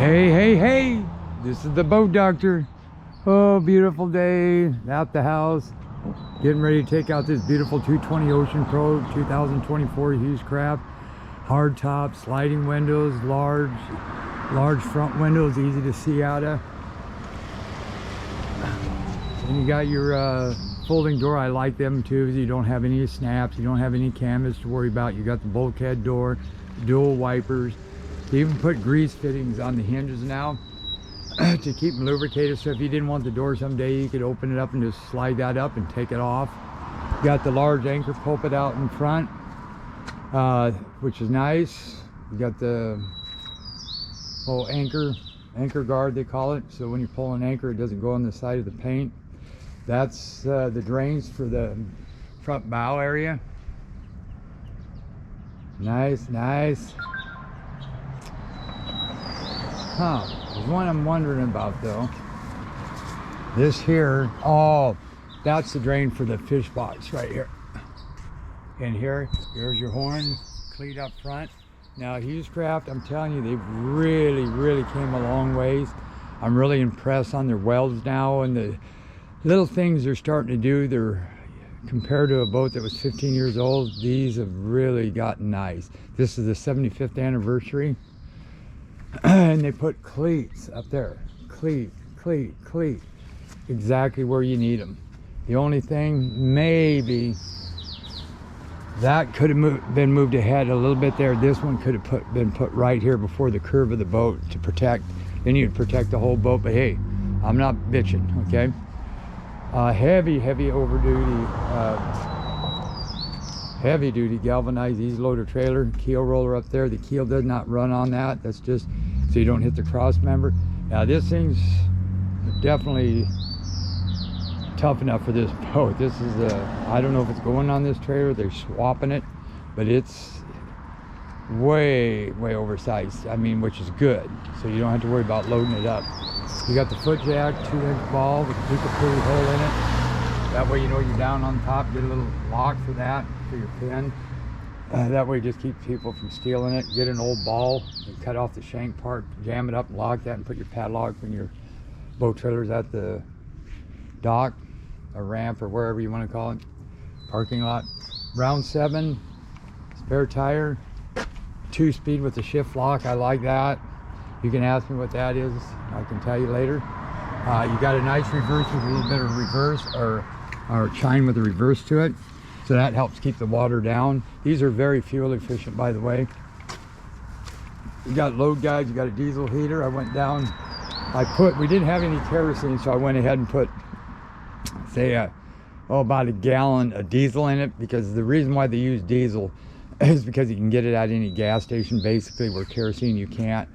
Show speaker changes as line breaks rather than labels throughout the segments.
Hey, this is the boat doctor. Oh, beautiful day at the house. Getting ready to take out this beautiful 220 Ocean Pro 2024 hewescraft. Hard top, sliding windows, large front windows, easy to see out of. And you got your folding door. I like them too. You don't have any snaps, you don't have any canvas to worry about. You got the bulkhead door, dual wipers. They even put grease fittings on the hinges now to keep them lubricated, so if you didn't want the door someday, you could open it up and just slide that up and take it off. You got the large anchor pulpit out in front, which is nice. You got the whole anchor guard, they call it, so when you pull an anchor, it doesn't go on the side of the paint. That's the drains for the front bow area. Nice. There's one I'm wondering about though. This here, oh, that's the drain for the fish box right here. And here's your horn, cleat up front. Now hewescraft, I'm telling you, they've really came a long ways. I'm really impressed on their welds now, and the little things they're starting to do. They're compared to a boat that was 15 years old, these have really gotten nice. This is the 75th anniversary. And they put cleats up there, cleat, exactly where you need them. The only thing, maybe that could have been moved ahead a little bit there. This one could have been put right here before the curve of the boat to protect. Then you'd protect the whole boat, but hey, I'm not bitching, okay? Heavy duty galvanized easy loader trailer, keel roller up there. The keel does not run on that. That's just so you don't hit the cross member. Now this thing's definitely tough enough for this boat. This is I don't know if it's going on this trailer, they're swapping it, but it's way oversized. I mean, which is good, so you don't have to worry about loading it up. You got the foot jack, 2-inch ball with a puka-poo hole in it. That way you know you're down on top. Get a little lock for that, for your pin. That way it just keeps people from stealing it. Get an old ball and cut off the shank part, jam it up and lock that, and put your padlock when your boat trailer's at the dock, a ramp, or wherever you want to call it, parking lot. Round 7, spare tire, 2-speed with the shift lock. I like that. You can ask me what that is, I can tell you later. You got a nice reverse with a little bit of reverse, or chine with a reverse to it, so that helps keep the water down. These are very fuel efficient, by the way. You got load guides, you got a diesel heater. I went down, we didn't have any kerosene, so I went ahead and put, say, about a gallon of diesel in it, because the reason why they use diesel is because you can get it at any gas station, basically, where kerosene you can't.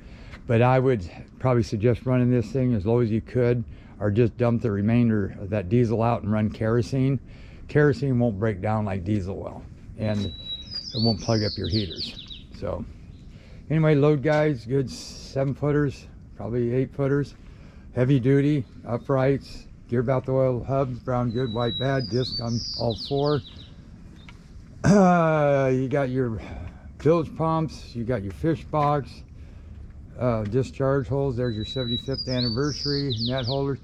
But I would probably suggest running this thing as low as you could, or just dump the remainder of that diesel out and run kerosene. Kerosene won't break down like diesel will, and it won't plug up your heaters. So anyway, load guides, good 7-footers, probably 8-footers, heavy duty, uprights, gear about the oil hubs, brown good, white bad, disc on all 4. You got your bilge pumps, you got your fish box, discharge holes. There's your 75th anniversary net holders.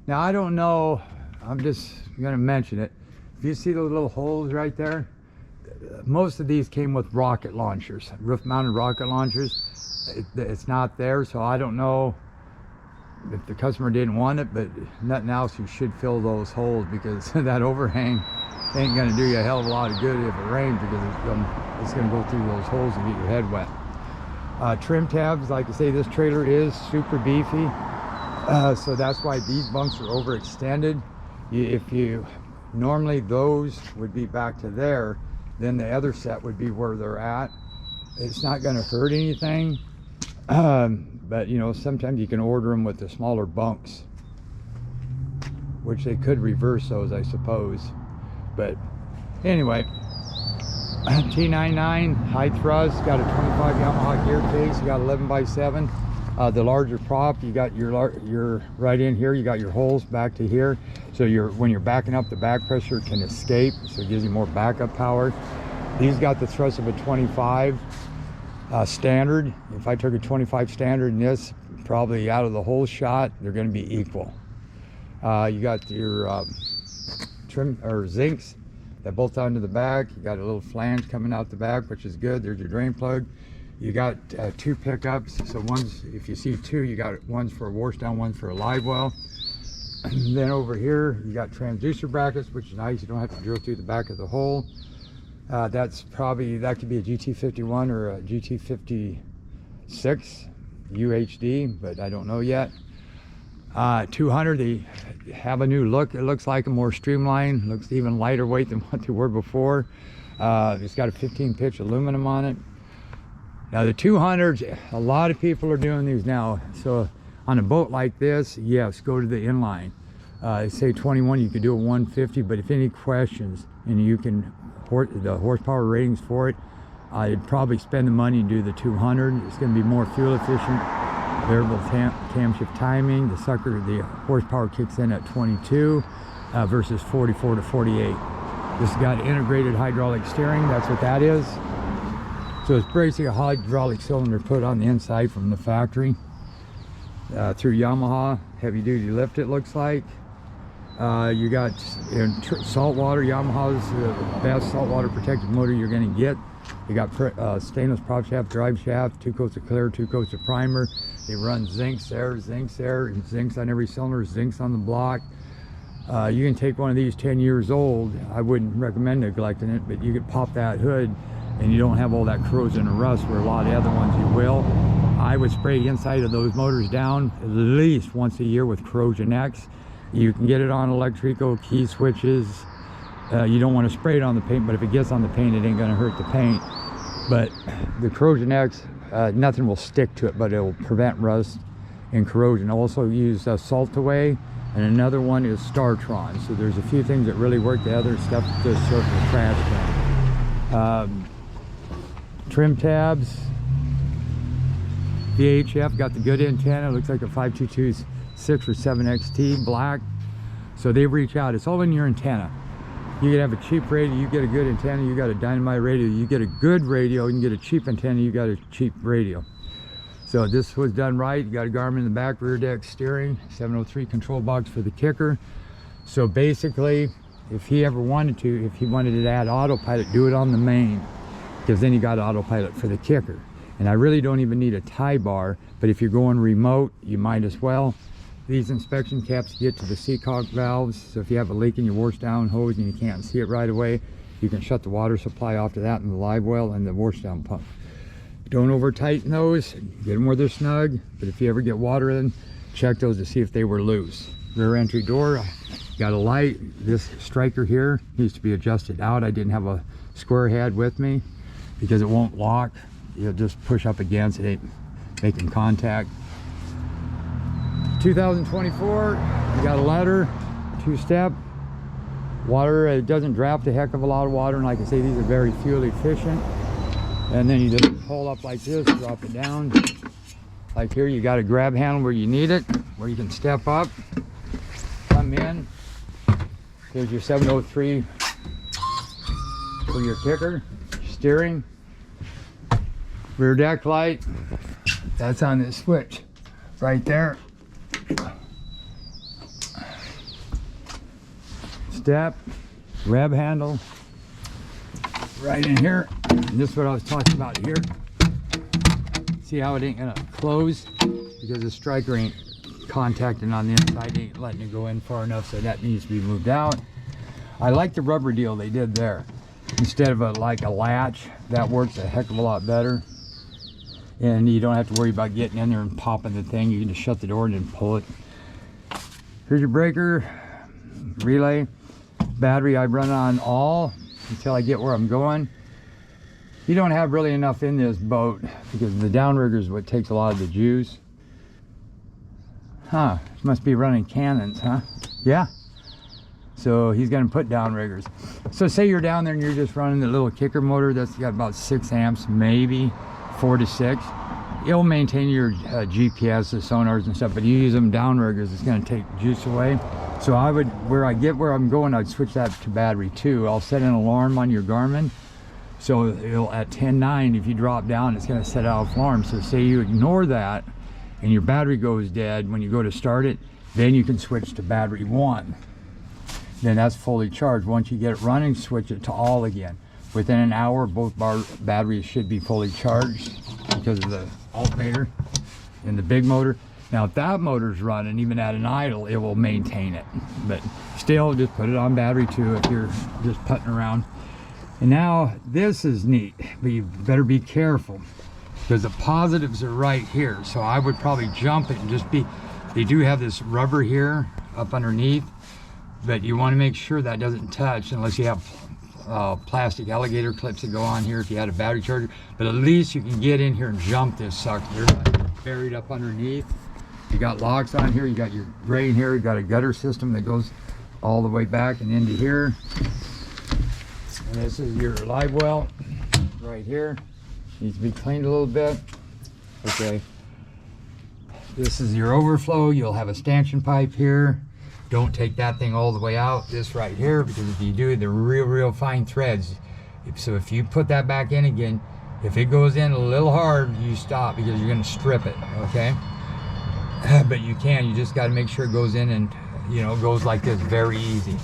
Now I don't know, I'm just gonna mention it. If you see those little holes right there, most of these came with rocket launchers, roof mounted rocket launchers. It's not there, so I don't know if the customer didn't want it, but nothing else, you should fill those holes, because that overhang ain't gonna do you a hell of a lot of good if it rains, because it's gonna go through those holes and get your head wet. Trim tabs, like I say, this trailer is super beefy, so that's why these bunks are overextended. Normally those would be back to there, then the other set would be where they're at. It's not going to hurt anything, but you know, sometimes you can order them with the smaller bunks, which they could reverse those, I suppose. But anyway, T99 high thrust, got a 25 Yamaha gear case, you got 11x7. The larger prop, you got your right in here, you got your holes back to here, so when you're backing up, the back pressure can escape, so it gives you more backup power. These got the thrust of a 25 standard. If I took a 25 standard in this, probably out of the whole shot, they're going to be equal. You got your trim or zincs that bolt onto the back. You got a little flange coming out the back, which is good. There's your drain plug. You got 2 pickups. So one's, if you see 2, you got one's for a wash down, one for a live well. And then over here, you got transducer brackets, which is nice. You don't have to drill through the back of the hole. That's probably, that could be a GT51 or a GT56 UHD, but I don't know yet. 200, they have a new look. It looks like a more streamlined, looks even lighter weight than what they were before. It's got a 15 pitch aluminum on it. Now the 200s, a lot of people are doing these now. So on a boat like this, yes, go to the inline. Say 21, you could do a 150, but if any questions and you can, the horsepower ratings for it, I'd probably spend the money and do the 200. It's going to be more fuel efficient, variable camshaft timing. The sucker, the horsepower kicks in at 22 versus 44 to 48. This has got integrated hydraulic steering. That's what that is. So it's basically a hydraulic cylinder put on the inside from the factory. Through Yamaha heavy duty lift, it looks like. You got in saltwater. Yamaha's the best saltwater protected motor you're going to get. You got stainless prop shaft, drive shaft, 2 coats of clear, 2 coats of primer. They run zincs there, and zincs on every cylinder, zincs on the block. You can take one of these 10 years old. I wouldn't recommend neglecting it, but you could pop that hood and you don't have all that corrosion and rust where a lot of the other ones you will. I would spray the inside of those motors down at least once a year with Corrosion X. You can get it on electrical key switches. You don't want to spray it on the paint, but if it gets on the paint, it ain't going to hurt the paint. But the Corrosion X, nothing will stick to it, but it will prevent rust and corrosion. I also use Salt Away, and another one is Startron. So there's a few things that really work. The other stuff just sort of a trash can. Trim tabs. VHF got the good antenna. It looks like a 5226 or 7XT black. So they reach out. It's all in your antenna. You can have a cheap radio, you get a good antenna. You got a dynamite radio, you get a good radio. You can get a cheap antenna, you got a cheap radio. So this was done right. You got a Garmin in the back, rear deck steering, 703 control box for the kicker. So basically, if he ever wanted to, if he wanted to add autopilot, do it on the main, because then you got autopilot for the kicker. And I really don't even need a tie bar, but if you're going remote, you might as well. These inspection caps get to the seacock valves, so if you have a leak in your wash down hose and you can't see it right away, you can shut the water supply off to that in the live well and the wash down pump. Don't over tighten those, get them where they're snug, but if you ever get water in, check those to see if they were loose. Rear entry door, got a light. This striker here needs to be adjusted out. I didn't have a square head with me because it won't lock. You'll just push up against it, ain't making contact. 2024, you got a ladder, 2-step. Water, it doesn't draft a heck of a lot of water, and like I say, these are very fuel efficient. And then you just pull up like this, drop it down. Like here, you got a grab handle where you need it, where you can step up, come in. Here's your 703 for your kicker, steering, rear deck light. That's on this switch right there. Step, grab handle, right in here. And this is what I was talking about here. See how it ain't gonna close because the striker ain't contacting on the inside, ain't letting it go in far enough, so that needs to be moved out. I like the rubber deal they did there. Instead of like a latch, that works a heck of a lot better. And you don't have to worry about getting in there and popping the thing. You can just shut the door and then pull it. Here's your breaker, relay, battery. I run on all until I get where I'm going. You don't have really enough in this boat because the downrigger is what takes a lot of the juice. Huh, must be running cannons, huh? Yeah. So he's gonna put downriggers. So say you're down there and you're just running the little kicker motor that's got about 6 amps, maybe 4 to 6. It'll maintain your GPS, the sonars and stuff, but you use them downriggers, it's gonna take juice away. So I would, where I'm going, I'd switch that to battery too. I'll set an alarm on your Garmin. So it'll, at 10:09, if you drop down, it's gonna set out alarm. So say you ignore that and your battery goes dead when you go to start it, then you can switch to battery 1. Then that's fully charged. Once you get it running, switch it to all again. Within an hour, both batteries should be fully charged because of the alternator and the big motor. Now, if that motor's running, even at an idle, it will maintain it. But still, just put it on battery 2 if you're just putting around. And now, this is neat, but you better be careful because the positives are right here. So I would probably jump it and just be, they do have this rubber here up underneath, but you want to make sure that doesn't touch unless you have plastic alligator clips that go on here if you had a battery charger. But at least you can get in here and jump this sucker. You're not buried up underneath. You got locks on here, you got your drain here, you got a gutter system that goes all the way back and into here. And this is your live well right here. Needs to be cleaned a little bit. Okay. This is your overflow. You'll have a stanchion pipe here. Don't take that thing all the way out. This right here, because if you do, they're real fine threads. So if you put that back in again, if it goes in a little hard, you stop because you're going to strip it. Okay. But you just got to make sure it goes in and, you know, goes like this very easy.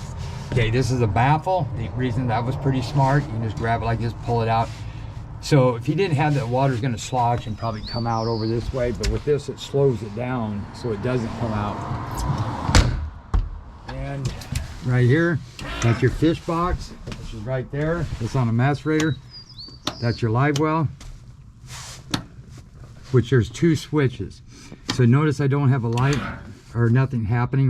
Okay, this is a baffle. The reason that was pretty smart, you can just grab it like this, pull it out. So if you didn't have that, water's going to slosh and probably come out over this way, but with this it slows it down so it doesn't come out. And right here, that's your fish box, which is right there. It's on a macerator. That's your live well, which there's 2 switches. So notice I don't have a light or nothing happening